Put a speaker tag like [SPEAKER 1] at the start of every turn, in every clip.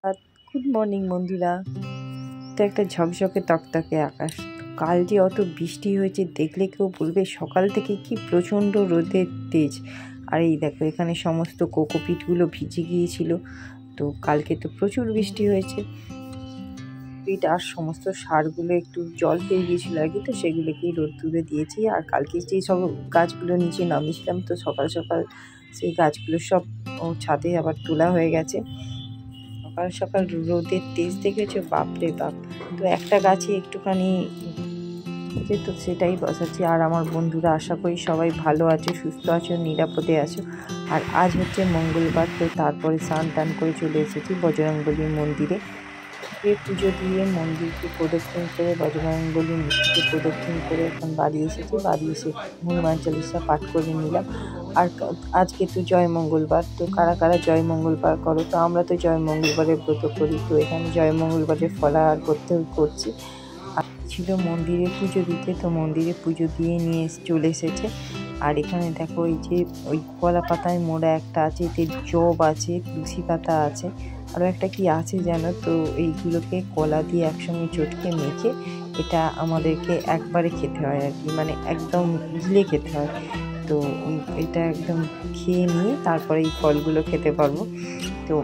[SPEAKER 1] Good morning বন্ধুরা। তো একটা ঝকঝকে তকতকে আকাশ। কাল যে অত বৃষ্টি হয়েছে দেখলে কেউ বলবে সকাল থেকে কি প্রচণ্ড রোদের তেজ। আর এই দেখো এখানে সমস্ত কোকোপিটগুলো ভিজে গিয়েছিল। তো কালকে তো প্রচুর বৃষ্টি হয়েছে, পিট আর সমস্ত সারগুলো একটু জল পেয়ে গিয়েছিলো আগে, তো সেগুলোকেই রোদ্দুরে দিয়েছি। আর কালকে যেই সব গাছগুলো নিচে নামিয়েছিলাম, তো সকাল সকাল সেই গাছগুলো সব ছাদে আবার তোলা হয়ে গেছে। সকাল সকাল রোদের তেজ দেখেছো, বাপরে বাপ। তো একটা গাছে একটুখানি তো সেটাই বসাচ্ছি। আর আমার বন্ধুরা আশা করি সবাই ভালো আছো, সুস্থ আছো, নিরাপদে আছো। আর আজ হচ্ছে মঙ্গলবার, তো তারপরে স্নান টান করে চলে এসেছি বজরংবলী মন্দিরে। পুজো দিয়ে মন্দিরকে প্রদক্ষিণ করে বজরংবলী মূর্তিকে প্রদক্ষিণ করে এখন বাড়ি এসেছি। বাড়ি এসে হনুমান চালিসা পাঠ করে নিলাম। আর আজকে তো জয় মঙ্গলবার, তো কারা কারা জয় মঙ্গলবার করো? তো আমরা তো জয় মঙ্গলবারের ব্রত করি, তো এখানে জয় মঙ্গলবারের ফলাহার করছি। আর ছিল মন্দিরে পুজো দিতে, তো মন্দিরে পুজো দিয়ে নিয়ে চলে এসেছে। আর এখানে দেখো এই যে ওই কলা পাতায় মোড়া একটা আছে, এতে জব আছে, তুলসী পাতা আছে, আরও একটা কি আছে জানো। তো এইগুলোকে কলা দিয়ে একসঙ্গে চটকে মেখে এটা আমাদেরকে একবারে খেতে হয় আর কি, মানে একদম গিলে খেতে হয়। তো এটা একদম খেয়ে নিয়ে তারপরে এই ফলগুলো খেতে পারবো। তো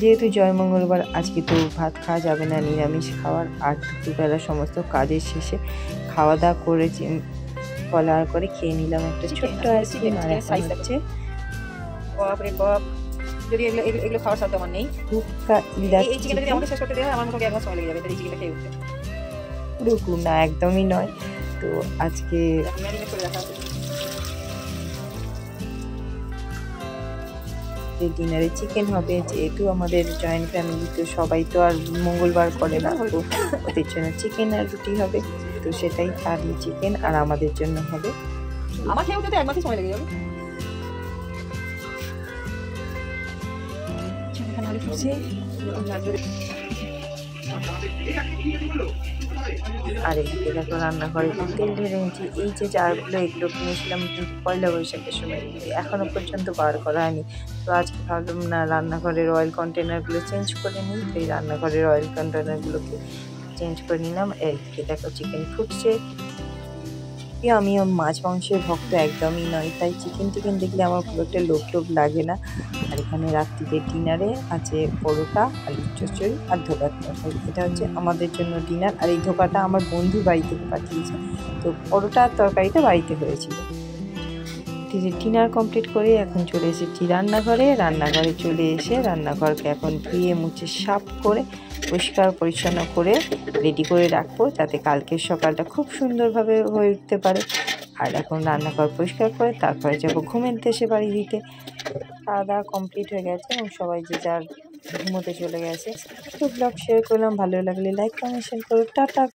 [SPEAKER 1] যেহেতু জয় মঙ্গলবার, আজকে তো ভাত খাওয়া যাবে না, নিরামিষ খাওয়ার। আর দুপুরবেলা সমস্ত কাজের শেষে খাওয়া দাওয়া করেছি, ফলাহার করে খেয়ে নিলাম একটা ছোট্ট আইসক্রিম। আর সাইজ আছে বাপরে বাপ, যদি এগুলো খাওয়ার সাথে আমার নেই। এই চিকেনটা যদি আমাকে শেষ করতে দেওয়া হয়, আমার মোটামুটি এক মাস সময় লেগে যাবে এই চিকেনটা খেয়ে উঠতে। পুরো না, একদমই নয়। তো আজকে ডিনারে চিকেন হবে, যেহেতু আমাদের জয়েন্ট ফ্যামিলি, তো সবাই তো আর মঙ্গলবার করে না, তো ওদের জন্য চিকেন আর রুটি হবে। তো সেটাই, তারই চিকেন আর আমাদের জন্য হবে। আমার খেয়ে উঠতে এক মাসই সময় লেগে যাবে। আর এদিকে দেখো রান্নাঘরে তেল ঢেলে নিচ্ছি। এই যে জারগুলো, এগুলো কিনেছিলাম কিন্তু পয়লা বৈশাখের সময়, এখনো পর্যন্ত বার করা হয়নি। তো আজকে ভাবলাম না রান্নাঘরের অয়েল কন্টেনারগুলো চেঞ্জ করে নিই, তো এই রান্নাঘরের অয়েল কন্টেনারগুলোকে চেঞ্জ করে নিলাম। এদিকে দেখো চিকেন ফুটছে। আমি মাছ মাংসের ভক্ত একদমই নয়, তাই চিকেন দেখলে আমার খুব একটা লোভ লাগে না। আর এখানে রাত্রিতে ডিনারে আছে পরোটা, আলুর চচ্চড়ি আর ধোকার তরকারি। এটা হচ্ছে আমাদের জন্য ডিনার। আর এই ধোকাটা আমার বন্ধু বাড়ি থেকে পাঠিয়েছে, তো পরোটা আর তরকারিটা বাড়িতে হয়েছিল। ডিনার কমপ্লিট করে এখন চলে এসেছি রান্নাঘরে চলে এসে রান্নাঘরকে এখন ধুয়ে মুছে সাফ করে পরিষ্কার পরিচ্ছন্ন করে রেডি করে রাখবো, যাতে কালকের সকালটা খুব সুন্দরভাবে হয়ে উঠতে পারে। আর এখন রান্নাঘর পরিষ্কার করে তারপরে যাবো ঘুমের দেশে বাড়ি দিতে। খাওয়া দাওয়া কমপ্লিট হয়ে গেছে এবং সবাই যে যার ঘুমোতে চলে গেছে। তো ব্লগ শেয়ার করলাম, ভালো লাগলে লাইক কমেন্ট শেয়ার করো। টাটা।